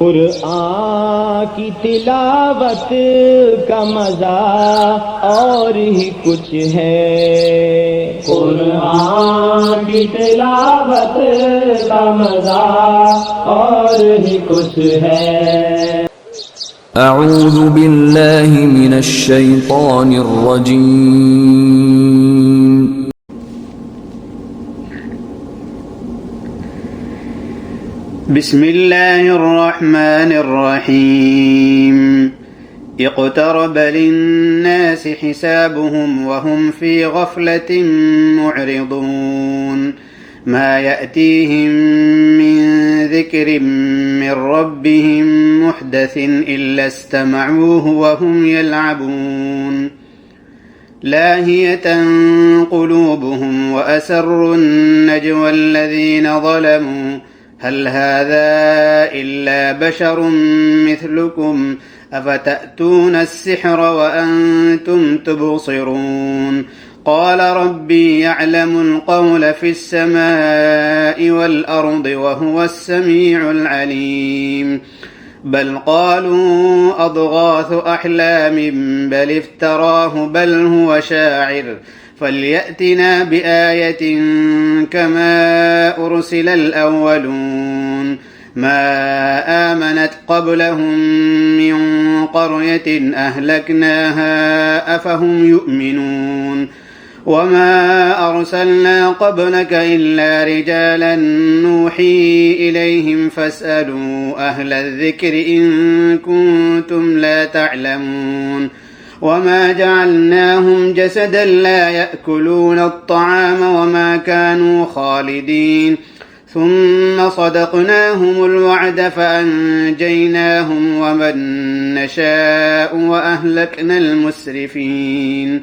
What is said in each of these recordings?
कुरान की तिलावत का मजा और ही कुछ है। कुरान की तिलावत का मजा और ही कुछ है। أعوذ بالله من الشيطان الرجيم. بسم الله الرحمن الرحيم. اقترب للناس حسابهم وهم في غفلة معرضون. ما يأتيهم من ذكر من ربهم محدث إلا استمعوه وهم يلعبون. لاهية قلوبهم وأسروا النجوى الذين ظلموا هل هذا إلا بشر مثلكم أفتأتون السحر وأنتم تبصرون. قال ربي يعلم القول في السماء والأرض وهو السميع العليم. بل قالوا أضغاث أحلام بل افتراه بل هو شاعر فليأتنا بآية كما أرسل الأولون. ما آمنت قبلهم من قرية أهلكناها أفهم يؤمنون. وما أرسلنا قبلك إلا رجالا نوحي إليهم فاسألوا أهل الذكر إن كنتم لا تعلمون. وما جعلناهم جسدا لا يأكلون الطعام وما كانوا خالدين. ثم صدقناهم الوعد فأنجيناهم ومن نشاء وأهلكنا المسرفين.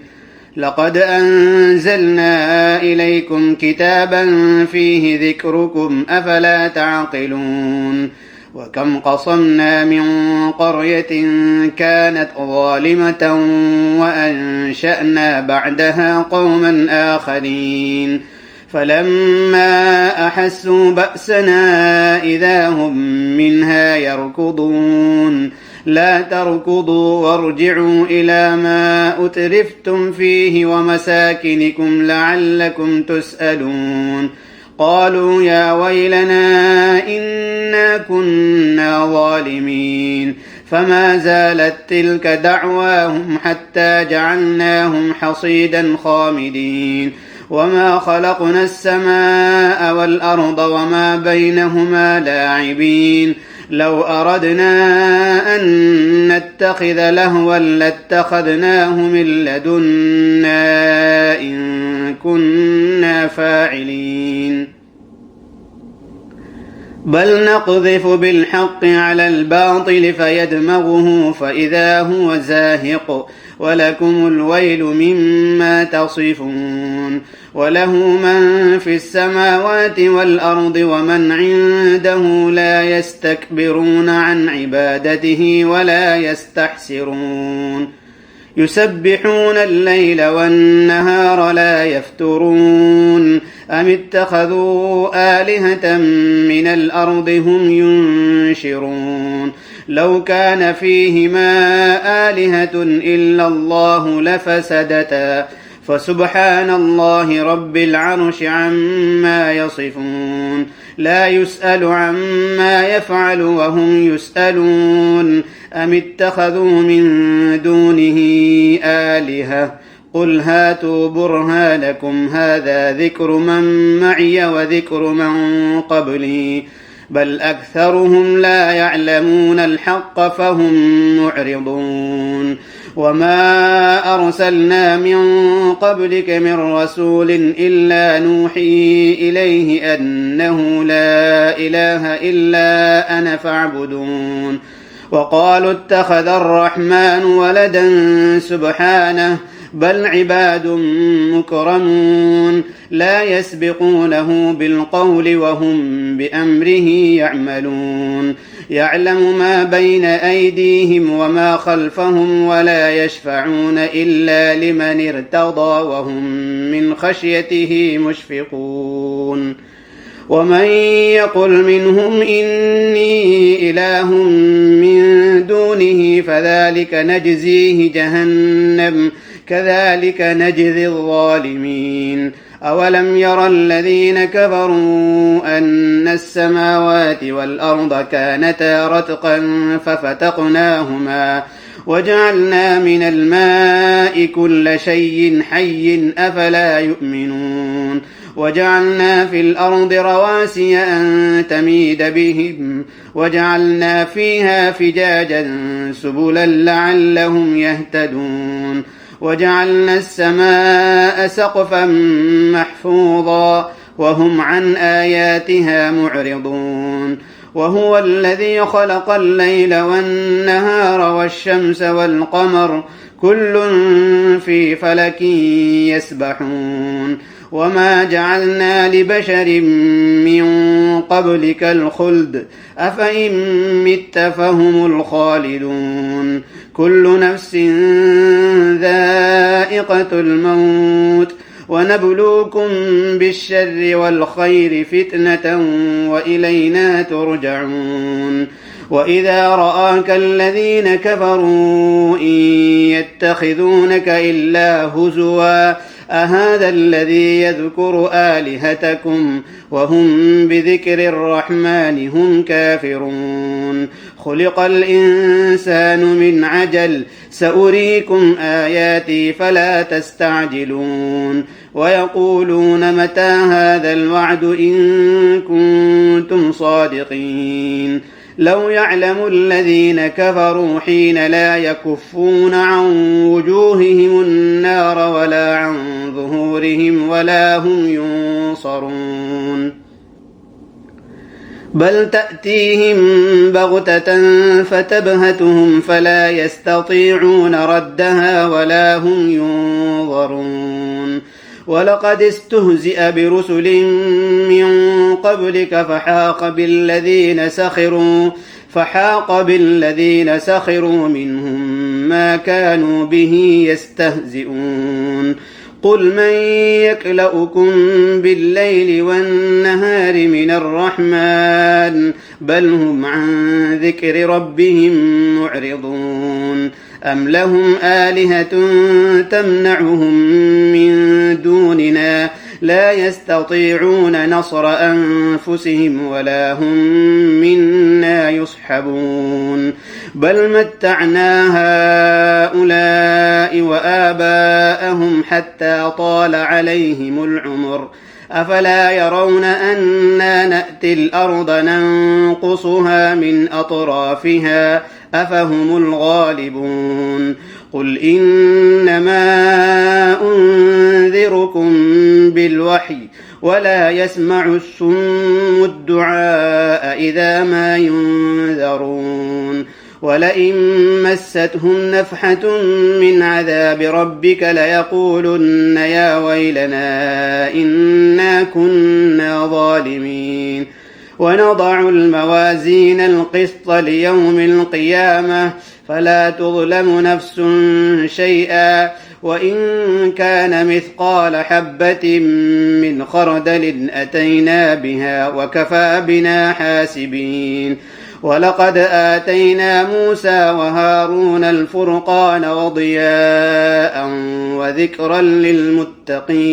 لقد أنزلنا إليكم كتابا فيه ذكركم أفلا تعقلون. وكم قصمنا من قرية كانت ظالمة وأنشأنا بعدها قوما آخرين. فلما أحسوا بأسنا إذا هم منها يركضون. لا تركضوا وارجعوا إلى ما أترفتم فيه ومساكنكم لعلكم تسألون. قالوا يا ويلنا إنا كنا ظالمين. فما زالت تلك دعواهم حتى جعلناهم حصيدا خامدين. وما خلقنا السماء والأرض وما بينهما لاعبين. لو أردنا أن نتخذ لهوا لاتخذناه من لدنا إن كنا فاعلين. بل نقذف بالحق على الباطل فيدمغه فإذا هو زاهق ولكم الويل مما تصفون. وله من في السماوات والأرض ومن عنده لا يستكبرون عن عبادته ولا يستحسرون. يسبحون الليل والنهار لا يفترون. أم اتخذوا آلهة من الأرض هم ينشرون. لو كان فيهما آلهة إلا الله لفسدتا فسبحان الله رب العرش عما يصفون. لا يسأل عما يفعل وهم يسألون. أم اتخذوا من دونه آلهة قل هاتوا برهانكم هذا ذكر من معي وذكر من قبلي بل أكثرهم لا يعلمون الحق فهم معرضون. وما أرسلنا من قبلك من رسول إلا نوحي إليه أنه لا إله إلا أنا فاعبدون. وقالوا اتخذ الرحمن ولدا سبحانه بل عباد مكرمون لا يسبقونه بالقول وهم بأمره يعملون. يعلم ما بين أيديهم وما خلفهم ولا يشفعون إلا لمن ارتضى وهم من خشيته مشفقون. ومن يقل منهم إني إله من دونه فذلك نجزيه جهنم كذلك نجزي الظالمين أولم ير الذين كفروا أن السماوات والأرض كانتا رتقا ففتقناهما وجعلنا من الماء كل شيء حي أفلا يؤمنون وجعلنا في الأرض رواسي أن تميد بهم وجعلنا فيها فجاجا سبلا لعلهم يهتدون وجعلنا السماء سقفا محفوظا وهم عن آياتها معرضون وهو الذي خلق الليل والنهار والشمس والقمر كل في فلك يسبحون وما جعلنا لبشر من قبلك الخلد أفإن مت فهم الخالدون كل نفس ذائقة الموت ونبلوكم بالشر والخير فتنة وإلينا ترجعون وإذا رآك الذين كفروا إن يتخذونك إلا هزوا أهذا الذي يذكر آلهتكم وهم بذكر الرحمن هم كافرون خلق الإنسان من عجل سأريكم آياتي فلا تستعجلون ويقولون متى هذا الوعد إن كنتم صادقين لو يعلم الذين كفروا حين لا يكفون عن وجوههم النار ولا عن ظهورهم ولا هم ينصرون بل تأتيهم بغتة فتبهتهم فلا يستطيعون ردها ولا هم ينظرون ولقد استهزئ برسل من قبلك فحاق بالذين سخروا منهم ما كانوا به يستهزئون قل من يكلؤكم بالليل والنهار من الرحمن بل هم عن ذكر ربهم معرضون أم لهم آلهة تمنعهم من دوننا لا يستطيعون نصر أنفسهم ولا هم منا يصحبون بل متعنا هؤلاء وآباءهم حتى طال عليهم العمر أفلا يرون أنا نأتي الأرض ننقصها من أطرافها أفهم الغالبون قل إنما أنذركم بالوحي ولا يسمع الصم الدعاء إذا ما ينذرون ولئن مستهم نفحة من عذاب ربك ليقولن يا ويلنا إنا كنا ظالمين ونضع الموازين القسط ليوم القيامة فلا تظلم نفس شيئا وإن كان مثقال حبة من خردل أتينا بها وكفى بنا حاسبين ولقد آتينا موسى وهارون الفرقان وضياء وذكرا للمتقين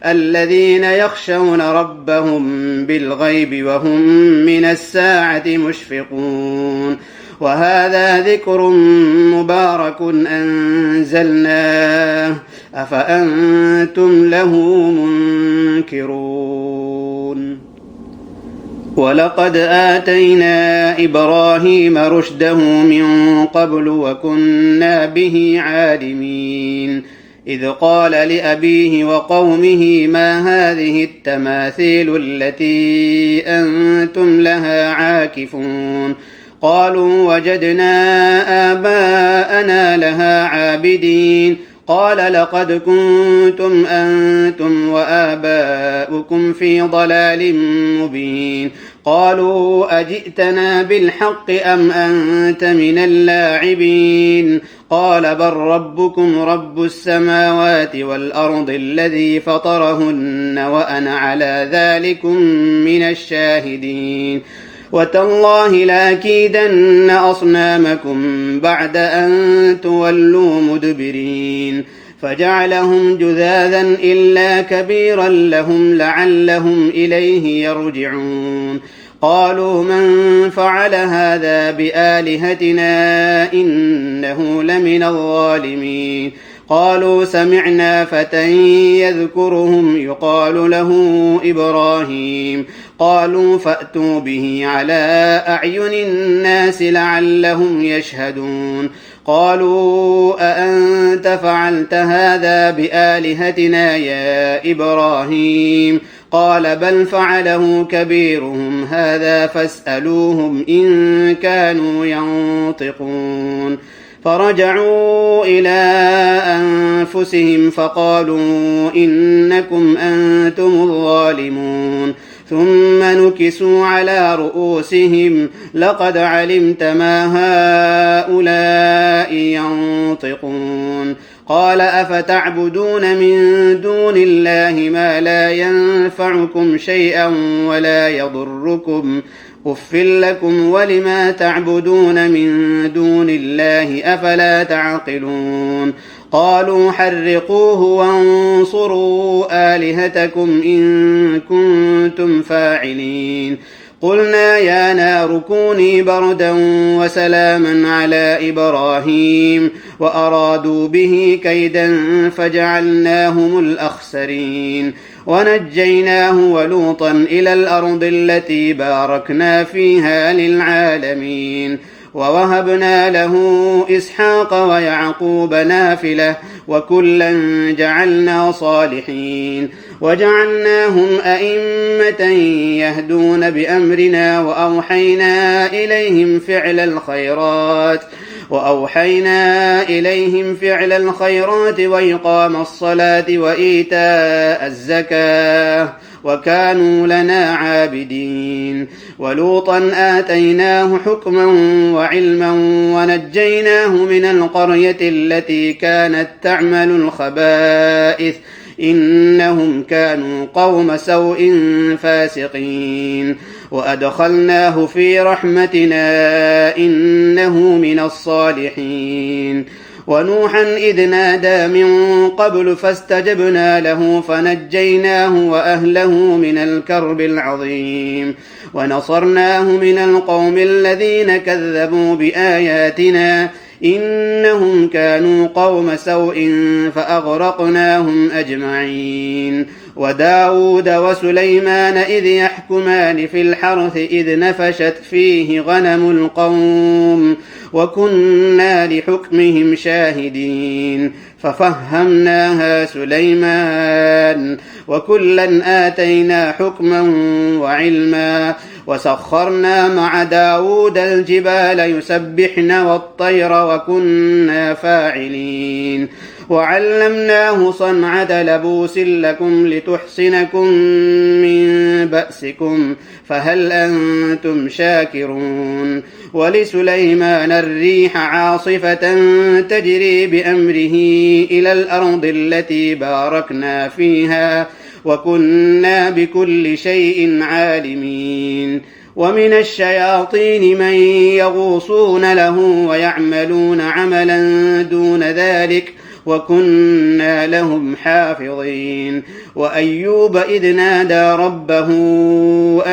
الذين يخشون ربهم بالغيب وهم من الساعة مشفقون وهذا ذكر مبارك أنزلناه أفأنتم له منكرون ولقد آتينا إبراهيم رشده من قبل وكنا به عالمين إذ قال لأبيه وقومه ما هذه التماثيل التي أنتم لها عاكفون قالوا وجدنا آباءنا لها عابدين قال لقد كنتم أنتم وآباؤكم في ضلال مبين قالوا أجئتنا بالحق أم أنت من اللاعبين قال بل ربكم رب السماوات والأرض الذي فطرهن وأنا على ذلكم من الشاهدين وتالله لأكيدن أصنامكم بعد أن تولوا مدبرين فجعلهم جذاذا إلا كبيرا لهم لعلهم إليه يرجعون قالوا من فعل هذا بآلهتنا إنه لمن الظالمين قالوا سمعنا فتى يذكرهم يقال له إبراهيم قالوا فأتوا به على أعين الناس لعلهم يشهدون قالوا أأنت فعلت هذا بآلهتنا يا إبراهيم قال بل فعله كبيرهم هذا فاسألوهم إن كانوا ينطقون فرجعوا إلى أنفسهم فقالوا إنكم أنتم الظالمون ثم نكسوا على رؤوسهم لقد علمت ما هؤلاء ينطقون قال أفتعبدون من دون الله ما لا ينفعكم شيئا ولا يضركم أف لكم ولما تعبدون من دون الله أفلا تعقلون قالوا حرقوه وانصروا آلهتكم إن كنتم فاعلين قلنا يا نار كوني بردا وسلاما على إبراهيم وأرادوا به كيدا فجعلناهم الأخسرين ونجيناه ولوطا إلى الأرض التي باركنا فيها للعالمين ووهبنا له إسحاق ويعقوب نافلة وكلا جعلنا صالحين وجعلناهم أئمة يهدون بأمرنا وأوحينا إليهم فعل الخيرات وإقام الصلاة وإيتاء الزكاة وكانوا لنا عابدين ولوطا آتيناه حكما وعلما ونجيناه من القرية التي كانت تعمل الخبائث إنهم كانوا قوم سوء فاسقين وأدخلناه في رحمتنا إنه من الصالحين ونوحا إذ نادى من قبل فاستجبنا له فنجيناه وأهله من الكرب العظيم ونصرناه من القوم الذين كذبوا بآياتنا إنهم كانوا قوم سوء فأغرقناهم أجمعين وداود وسليمان إذ يحكمان في الحرث إذ نفشت فيه غنم القوم وكنا لحكمهم شاهدين ففهمناها سليمان وكلا آتينا حكما وعلما وسخرنا مع داود الجبال يسبحن والطير وكنا فاعلين وعلمناه صنعة لبوس لكم لتحصنكم من بأسكم فهل أنتم شاكرون ولسليمان الريح عاصفة تجري بأمره إلى الأرض التي باركنا فيها وكنا بكل شيء عالمين ومن الشياطين من يغوصون له ويعملون عملا دون ذلك وكنا لهم حافظين وأيوب إذ نادى ربه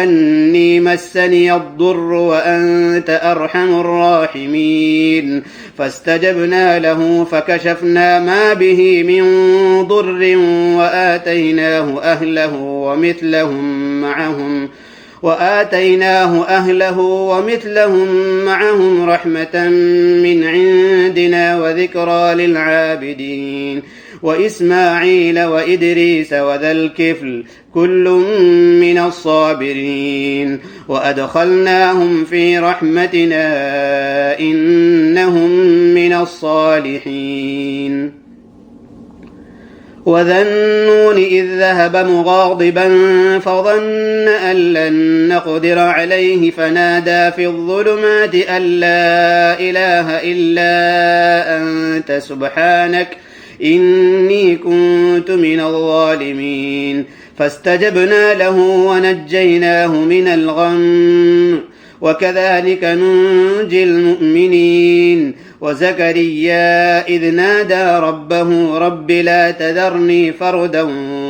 أني مسني الضر وأنت أرحم الراحمين فاستجبنا له فكشفنا ما به من ضر وآتيناه أهله ومثلهم معهم رحمة من عندنا وذكرى للعابدين وإسماعيل وإدريس وذا الكفل كل من الصابرين وأدخلناهم في رحمتنا إنهم من الصالحين وذا النون إذ ذهب مغاضبا فظن أن لن نقدر عليه فنادى في الظلمات أن لا إله إلا أنت سبحانك إني كنت من الظالمين فاستجبنا له ونجيناه من الغم وكذلك ننجي المؤمنين وزكريا إذ نادى ربه رب لا تذرني فردا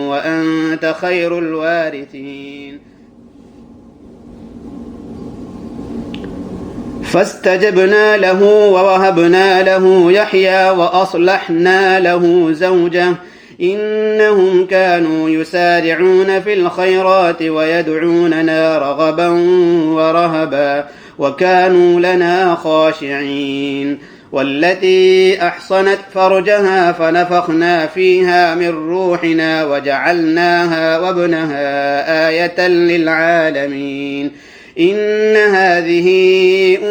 وأنت خير الوارثين فاستجبنا له ووهبنا له يحيى وأصلحنا له زوجه إنهم كانوا يسارعون في الخيرات ويدعوننا رغبا ورهبا وكانوا لنا خاشعين والتي أحصنت فرجها فنفخنا فيها من روحنا وجعلناها وابنها آية للعالمين إن هذه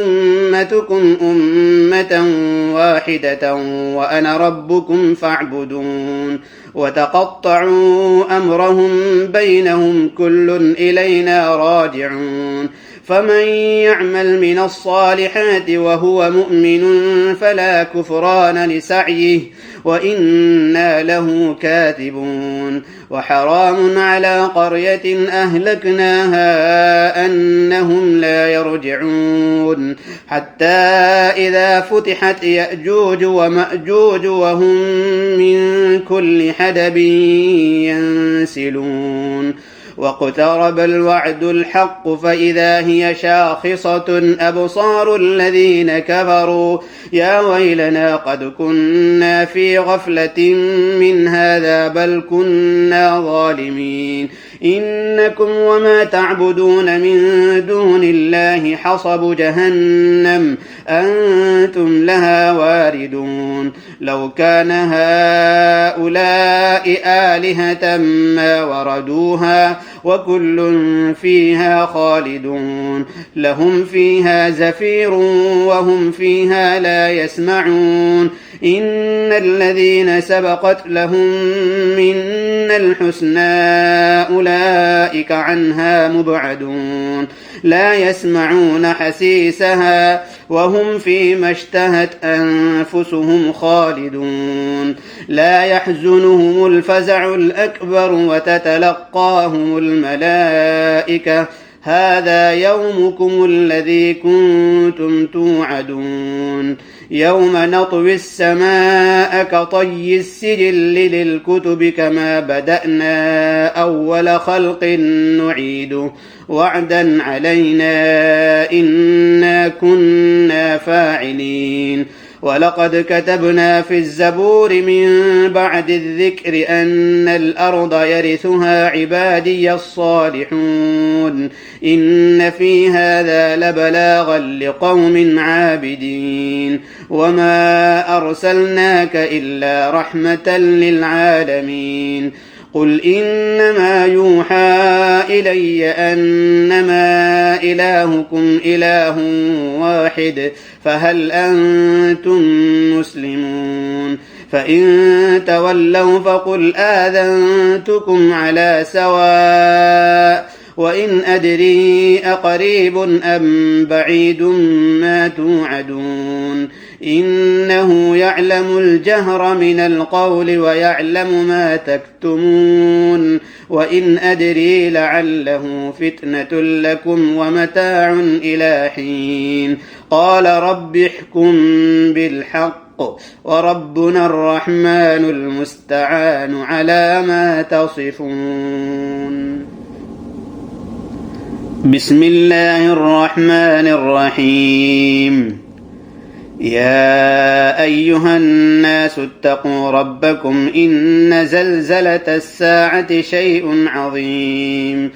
أمتكم أمة واحدة وأنا ربكم فاعبدون وتقطعوا أمرهم بينهم كل إلينا راجعون فمن يعمل من الصالحات وهو مؤمن فلا كفران لسعيه وإنا له كاتبون وحرام على قرية أهلكناها أنهم لا يرجعون حتى إذا فتحت يأجوج ومأجوج وهم من كل حدب ينسلون واقترب الوعد الحق فإذا هي شاخصة أبصار الذين كفروا يا ويلنا قد كنا في غفلة من هذا بل كنا ظالمين إنكم وما تعبدون من دون الله حصب جهنم أنتم لها واردون لو كان هؤلاء آلهة ما وردوها وكل فيها خالدون لهم فيها زفير وهم فيها لا يسمعون إن الذين سبقت لهم منا الحسنى أولئك عنها مبعدون لا يسمعون حسيسها وهم فيما اشتهت أنفسهم خالدون لا يحزنهم الفزع الأكبر وتتلقاهم الملائكة هذا يومكم الذي كنتم توعدون يوم نطوي السماء كطي السجل للكتب كما بدأنا أول خلق نعيده وعدا علينا إنا كنا فاعلين ولقد كتبنا في الزبور من بعد الذكر أن الأرض يرثها عبادي الصالحون إن في هذا لبلاغا لقوم عابدين وما أرسلناك إلا رحمة للعالمين قل إنما يوحى إلي أنما إلهكم إله واحد فهل أنتم مسلمون فإن تولوا فقل آذنتكم على سواء وإن أدري أقريب أم بعيد ما توعدون إنه يعلم الجهر من القول ويعلم ما تكتمون وإن أدري لعله فتنة لكم ومتاع إلى حين قال رب احكم بالحق وربنا الرحمن المستعان على ما تصفون بسم الله الرحمن الرحيم يا أيها الناس اتقوا ربكم إن زلزلة الساعة شيء عظيم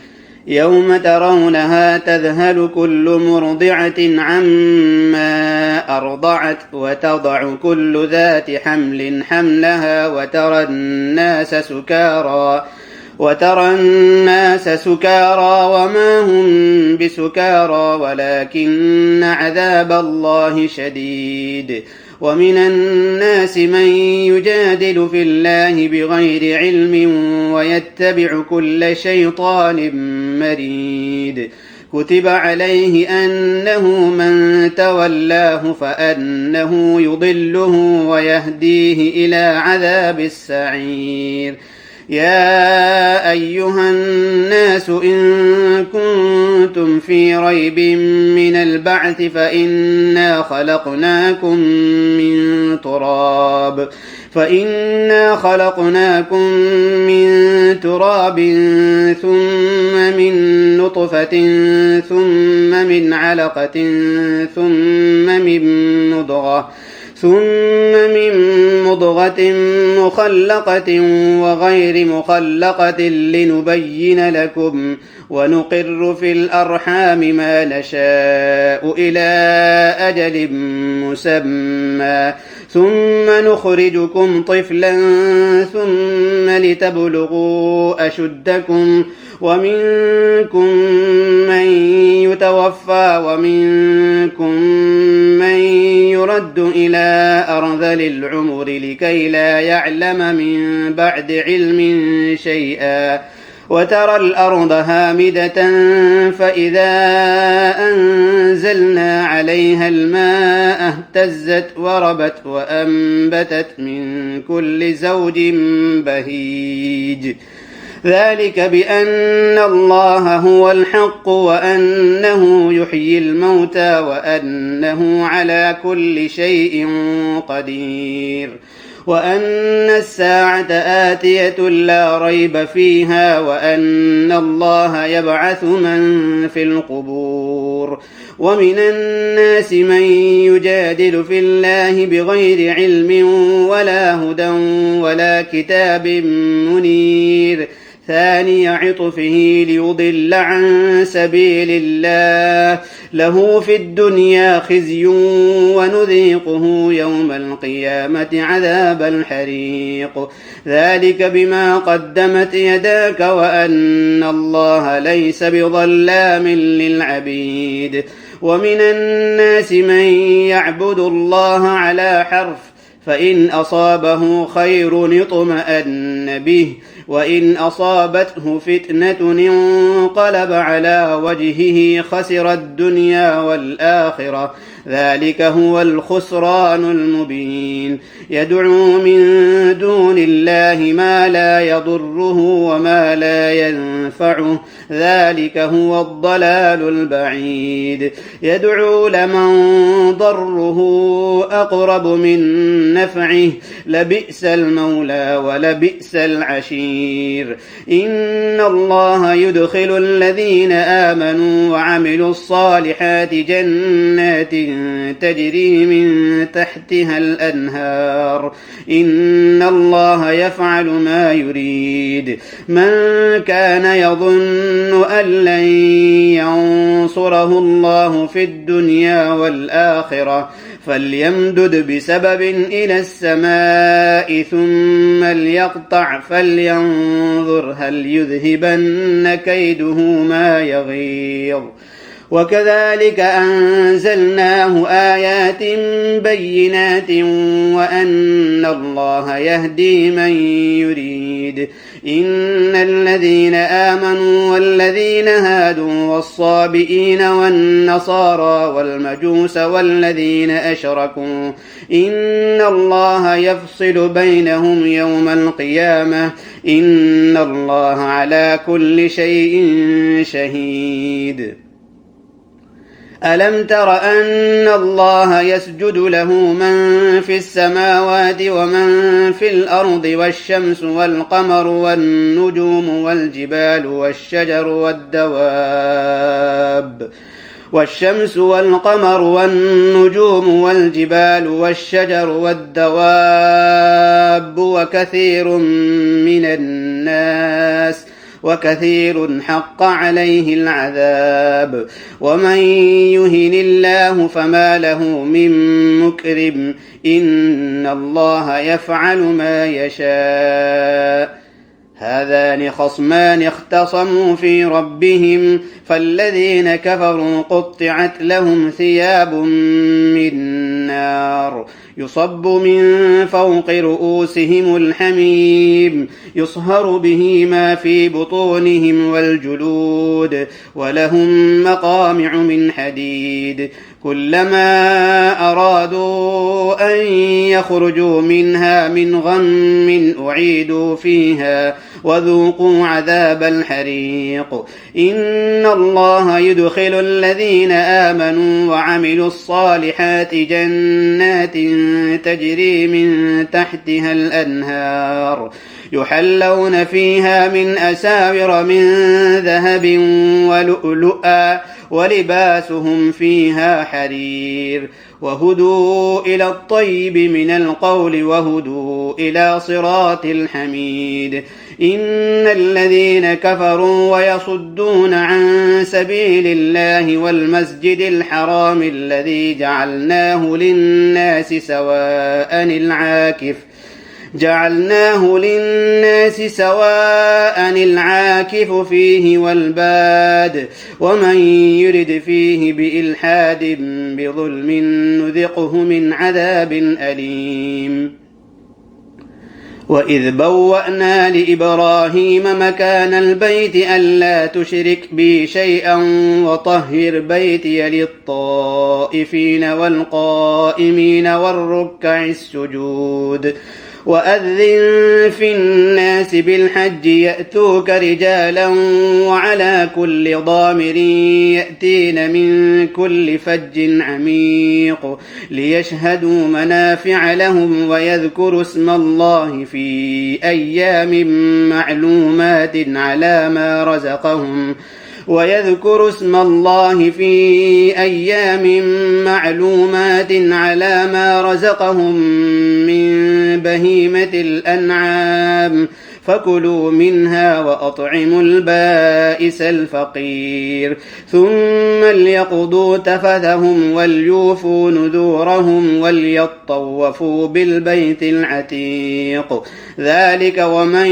يوم ترونها تذهل كل مرضعة عما أرضعت وتضع كل ذات حمل حملها وترى الناس سكارى وما هم بسكارى ولكن عذاب الله شديد ومن الناس من يجادل في الله بغير علم ويتبع كل شيطان مريد كتب عليه أنه من تولاه فأنه يضله ويهديه إلى عذاب السعير. يا أيها الناس إن كنتم في ريب من البعث فإنا خلقناكم من تراب ثم من نطفة ثم من علقة ثم من مضغة مخلقة وغير مخلقة لنبين لكم ونقر في الأرحام ما نشاء إلى أجل مسمى ثم نخرجكم طفلا ثم لتبلغوا أشدكم ومنكم من يتوفى ومنكم من يرد إلى أرذل العمر لكي لا يعلم من بعد علم شيئا وترى الأرض هامدة فإذا أنزلنا عليها الماء اهتزت وربت وأنبتت من كل زوج بهيج ذلك بأن الله هو الحق وأنه يحيي الموتى وأنه على كل شيء قدير وأن الساعة آتية لا ريب فيها وأن الله يبعث من في القبور ومن الناس من يجادل في الله بغير علم ولا هدى ولا كتاب منير ثاني عطفه ليضل عن سبيل الله له في الدنيا خزي ونذيقه يوم القيامة عذاب الحريق ذلك بما قدمت يداك وأن الله ليس بظلام للعبيد ومن الناس من يعبد الله على حرف فإن أصابه خير اطمأن به وإن أصابته فتنة انقلب على وجهه خسر الدنيا والآخرة ذلك هو الخسران المبين يدعو من دون الله ما لا يضره وما لا ينفعه ذلك هو الضلال البعيد يدعو لمن ضره أقرب من نفعه لبئس المولى ولبئس العشير إن الله يدخل الذين آمنوا وعملوا الصالحات جنات تجري من تحتها الأنهار إن الله يفعل ما يريد من كان يظن أن لن ينصره الله في الدنيا والآخرة فليمدد بسبب إلى السماء ثم ليقطع فلينظر هل يذهبن كيده ما يغيظ وكذلك أنزلناه آيات بينات وأن الله يهدي من يريد إن الذين آمنوا والذين هادوا والصابئين والنصارى والمجوس والذين أشركوا إن الله يفصل بينهم يوم القيامة إن الله على كل شيء شهيد ألم تر أن الله يسجد له من في السماوات ومن في الأرض والشمس والقمر والنجوم والجبال والشجر والدواب والشمس والقمر والنجوم والجبال والشجر والدواب وكثير حق عليه العذاب ومن يهن الله فما له من مكرم إن الله يفعل ما يشاء هذان خصمان اختصموا في ربهم فالذين كفروا قطعت لهم ثياب من نار يصب من فوق رؤوسهم الحميم يصهر به ما في بطونهم والجلود ولهم مقامع من حديد كلما أرادوا أن يخرجوا منها من غم أعيدوا فيها وذوقوا عذاب الحريق إن الله يدخل الذين آمنوا وعملوا الصالحات جنات تجري من تحتها الأنهار يحلون فيها من أساور من ذهب ولؤلؤا ولباسهم فيها حرير وهدوا إلى الطيب من القول وهدوا إلى صراط الحميد إن الذين كفروا ويصدون عن سبيل الله والمسجد الحرام الذي جعلناه للناس سواء العاكف فيه والباد ومن يرد فيه بإلحاد بظلم نذقه من عذاب أليم وإذ بوأنا لإبراهيم مكان البيت ألا تشرك بي شيئا وطهر بيتي للطائفين والقائمين والركع السجود وأذن في الناس بالحج يأتوك رجالا وعلى كل ضامر يأتين من كل فج عميق ليشهدوا منافع لهم ويذكروا اسم الله في أيام معلومات على ما رزقهم من بهيمة الأنعام فكلوا منها وأطعموا البائس الفقير ثم ليقضوا تفثهم وليوفوا نذورهم وليطوفوا بالبيت العتيق ذلك ومن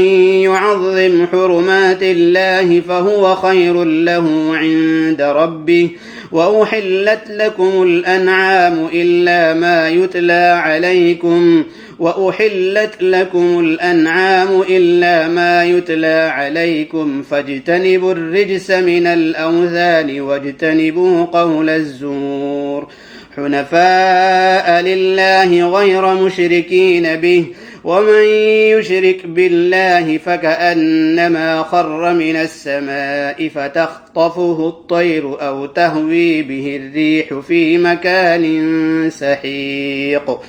يعظم حرمات الله فهو خير له عند ربه وأحلت لكم الأنعام إلا ما يتلى عليكم فاجتنبوا الرجس من الأوثان واجتنبوا قول الزور حنفاء لله غير مشركين به ومن يشرك بالله فكأنما خر من السماء فتخطفه الطير أو تهوي به الريح في مكان سحيق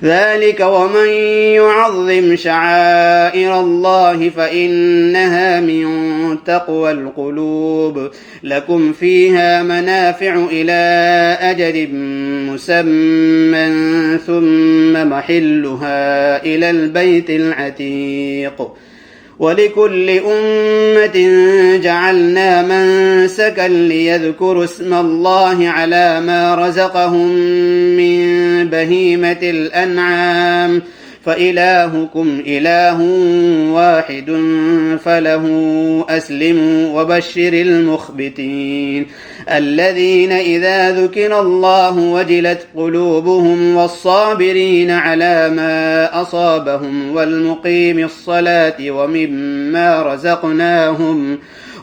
ذلك ومن يعظم شعائر الله فإنها من تقوى القلوب لكم فيها منافع إلى أجل مسمى ثم محلها إلى البيت العتيق ولكل أمة جعلنا منسكا ليذكروا اسم الله على ما رزقهم من بهيمة الأنعام فإلهكم إله واحد فله أسلموا وبشر المخبتين الذين إذا ذكر الله وجلت قلوبهم والصابرين على ما أصابهم والمقيم الصلاة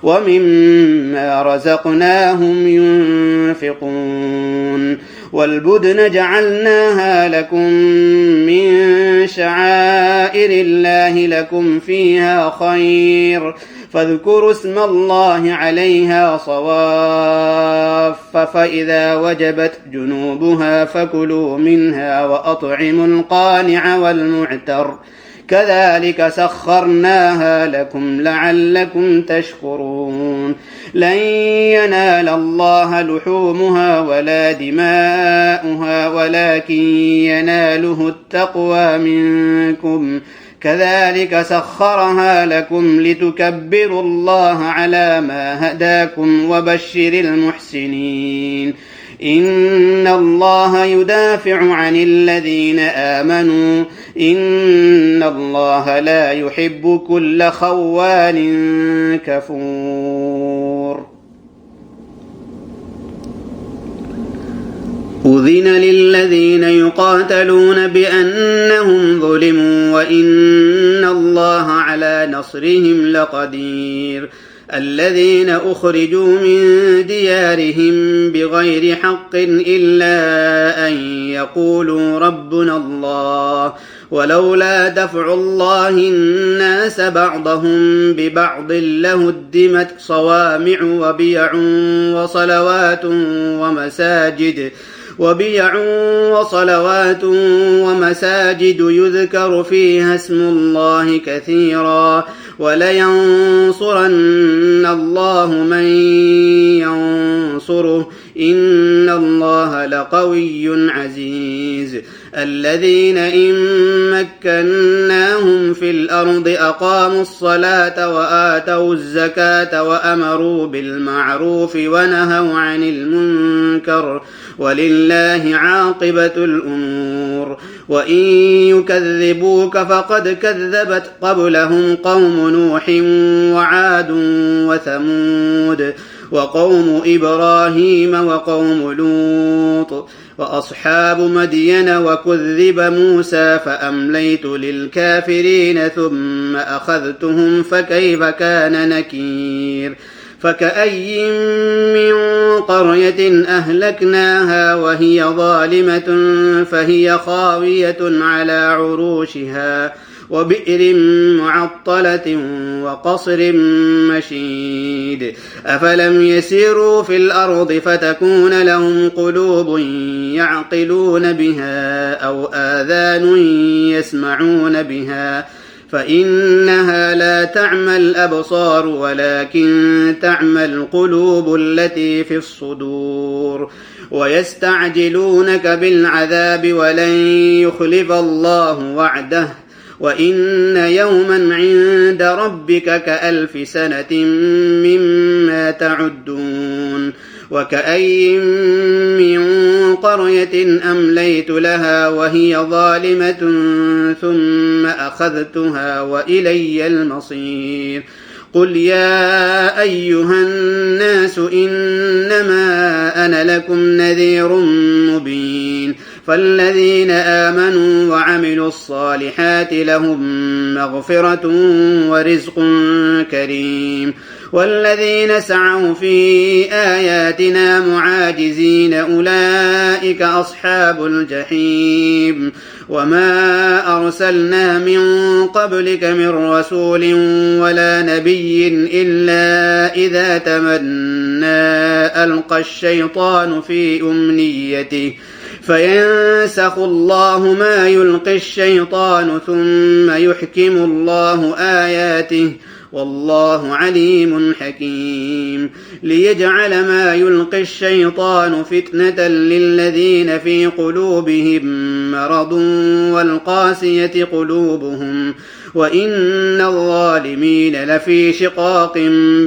ومما رزقناهم ينفقون والبدن جعلناها لكم من شعائر الله لكم فيها خير فاذكروا اسم الله عليها صواف فإذا وجبت جنوبها فكلوا منها وأطعموا القانع والمعتر كذلك سخرناها لكم لعلكم تشكرون لن ينال الله لحومها ولا دماؤها ولكن يناله التقوى منكم كذلك سخرها لكم لتكبروا الله على ما هداكم وبشر المحسنين إن الله يدافع عن الذين آمنوا إن الله لا يحب كل خوان كفور أذن للذين يقاتلون بأنهم ظلموا وإن الله على نصرهم لقدير الذين أخرجوا من ديارهم بغير حق إلا أن يقولوا ربنا الله ولولا دفع الله الناس بعضهم ببعض لهدمت صوامع وصلوات ومساجد يذكر فيها اسم الله كثيرا ولينصرن الله من ينصره إن الله لقوي عزيز الذين إن مكناهم في الأرض أقاموا الصلاة وآتوا الزكاة وأمروا بالمعروف ونهوا عن المنكر ولله عاقبة الأمور وإن يكذبوك فقد كذبت قبلهم قوم نوح وعاد وثمود وقوم إبراهيم وقوم لوط وأصحاب مدين وكذب موسى فأمليت للكافرين ثم أخذتهم فكيف كان نكير فكأي من قرية أهلكناها وهي ظالمة فهي خاوية على عروشها وبئر معطلة وقصر مشيد أفلم يسيروا في الأرض فتكون لهم قلوب يعقلون بها أو آذان يسمعون بها فإنها لا تعمى الأبصار ولكن تعمى القلوب التي في الصدور ويستعجلونك بالعذاب ولن يخلف الله وعده وإن يوما عند ربك كألف سنة مما تعدون وكأي من قرية أمليت لها وهي ظالمة ثم أخذتها وإلي المصير قل يا أيها الناس إنما أنا لكم نذير مبين فالذين آمنوا وعملوا الصالحات لهم مغفرة ورزق كريم والذين سعوا في آياتنا معاجزين أولئك أصحاب الجحيم وما أرسلنا من قبلك من رسول ولا نبي إلا إذا تمنى ألقى الشيطان في أمنيته فينسخ الله ما يلقي الشيطان ثم يحكم الله آياته والله عليم حكيم ليجعل ما يلقي الشيطان فتنة للذين في قلوبهم مرض والقاسية قلوبهم وإن الظالمين لفي شقاق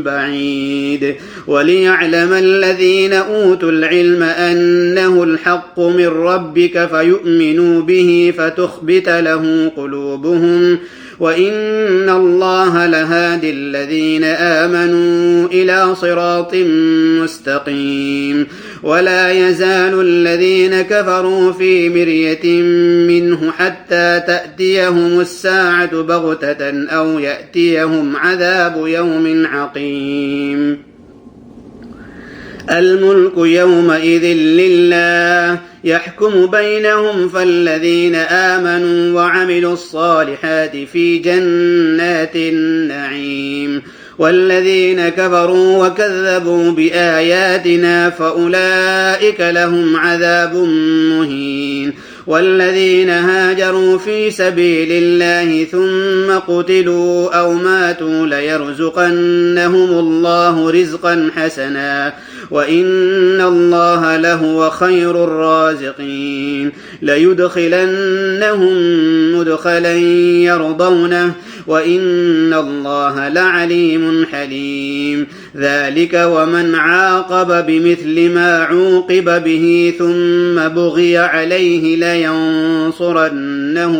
بعيد وليعلم الذين أوتوا العلم أنه الحق من ربك فيؤمنوا به فتخبت له قلوبهم وإن الله لهادي الذين آمنوا إلى صراط مستقيم ولا يزال الذين كفروا في مرية منه حتى تأتيهم الساعة بغتة أو يأتيهم عذاب يوم عقيم الملك يومئذ لله يحكم بينهم فالذين آمنوا وعملوا الصالحات في جنات النعيم والذين كفروا وكذبوا بآياتنا فأولئك لهم عذاب مهين والذين هاجروا في سبيل الله ثم قتلوا أو ماتوا ليرزقنهم الله رزقا حسنا وإن الله لهو خير الرازقين ليدخلنهم مدخلا يرضونه وإن الله لعليم حليم ذلك ومن عاقب بمثل ما عوقب به ثم بغي عليه لينصرنه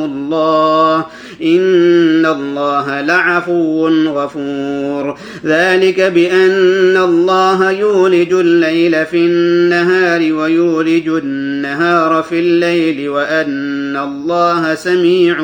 الله إن الله لعفو غفور ذلك بأن الله يولج الليل في النهار ويولج النهار في الليل وأن الله سميع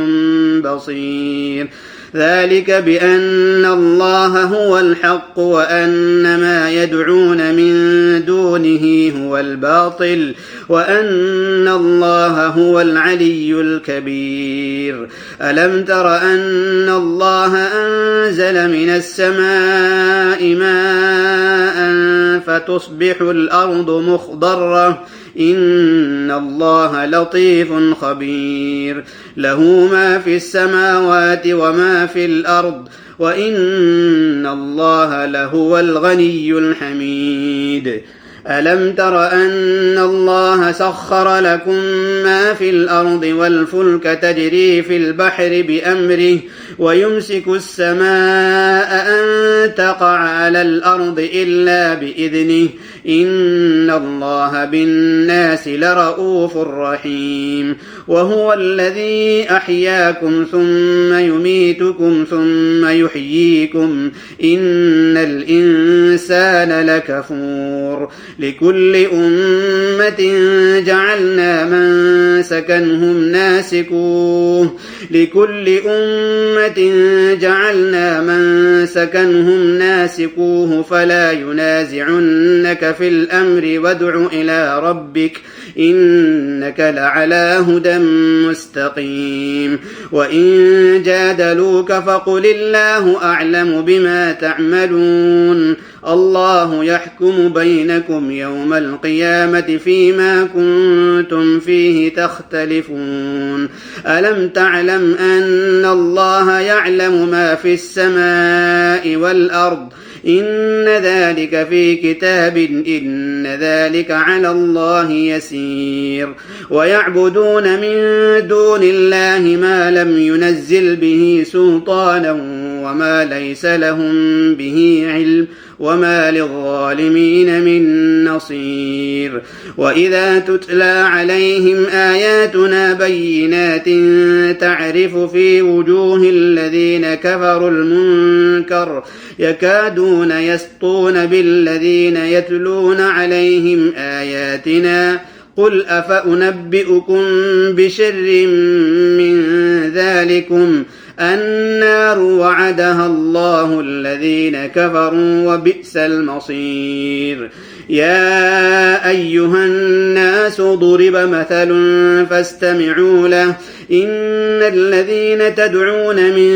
بصير ذلك بأن الله هو الحق وأن ما يدعون من دونه هو الباطل وأن الله هو العلي الكبير ألم تر أن الله أنزل من السماء ماء فتصبح الأرض مخضرة إن الله لطيف خبير له ما في السماوات وما في الأرض وإن الله لهو الغني الحميد ألم تر أن الله سخر لكم ما في الأرض والفلك تجري في البحر بأمره ويمسك السماء أن تقع على الأرض إلا بإذنه إن الله بالناس لرؤوف رحيم وهو الذي أحياكم ثم يميتكم ثم يحييكم إن الإنسان لكفور لكل أمة جعلنا من سكنهم ناسكوه فلا ينازعنك في الأمر وادع إلى ربك إنك لعلى هدى مستقيم وإن جادلوك فقل الله أعلم بما تعملون الله يحكم بينكم يوم القيامة فيما كنتم فيه تختلفون ألم تعلم أن الله يعلم ما في السماء والأرض إن ذلك في كتاب إن ذلك على الله يسير ويعبدون من دون الله ما لم ينزل به سلطانا وما ليس لهم به علم وما للظالمين من نصير وإذا تتلى عليهم آياتنا بينات تعرف في وجوه الذين كفروا المنكر يكادون يسطون بالذين يتلون عليهم آياتنا قل أفأنبئكم بشر من ذلكم النار وعدها الله الذين كفروا وبئس المصير يا أيها الناس ضرب مثل فاستمعوا له إن الذين تدعون من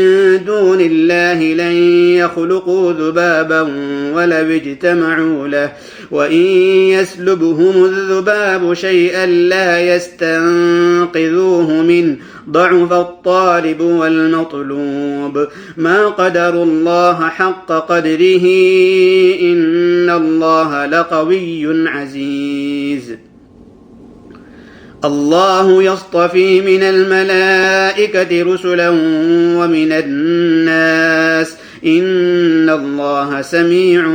دون الله لن يخلقوا ذبابا ولو اجتمعوا له وإن يسلبهم الذباب شيئا لا يستنقذوه منه ضعف الطالب والمطلوب ما قدروا الله حق قدره إن الله لقوي عزيز الله يصطفي من الملائكة رسلا ومن الناس إن الله سميع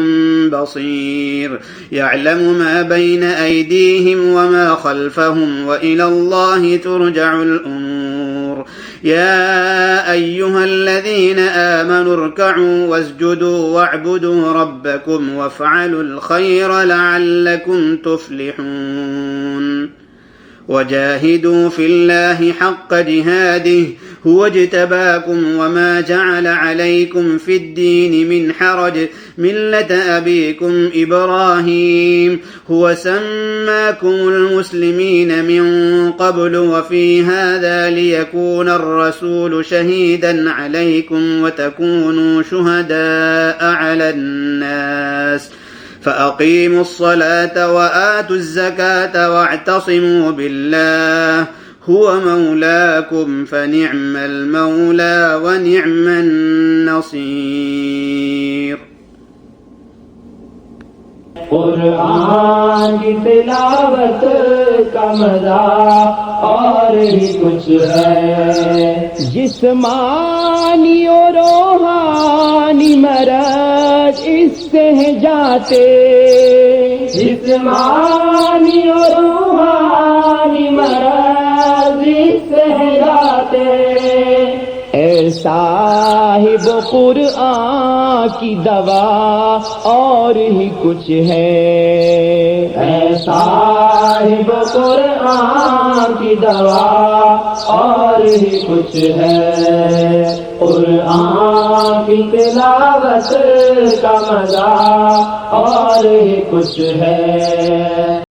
بصير يعلم ما بين أيديهم وما خلفهم وإلى الله ترجع الأمور يا أيها الذين آمنوا اركعوا واسجدوا واعبدوا ربكم وافعلوا الخير لعلكم تفلحون وجاهدوا في الله حق جهاده هو اجتباكم وما جعل عليكم في الدين من حرج ملة أبيكم إبراهيم هو سماكم المسلمين من قبل وفي هذا ليكون الرسول شهيدا عليكم وتكونوا شهداء على الناس فأقيموا الصلاة وآتوا الزكاة واعتصموا بالله هو مولاكم فنعم المولى ونعم النصير कुरान की तिलावत का मजा और और ही कुछ है। जिस्मानी और रूहानी मरज इससे हैं जाते, जिस्मानी और रूहानी मरज इससे हैं जाते। ऐ साहिब कुरआन की दवा और ही कुछ है। ऐ साहिब कुरआन की दवा और ही कुछ है। कुरआन की तिलावत का मजा और ही कुछ है।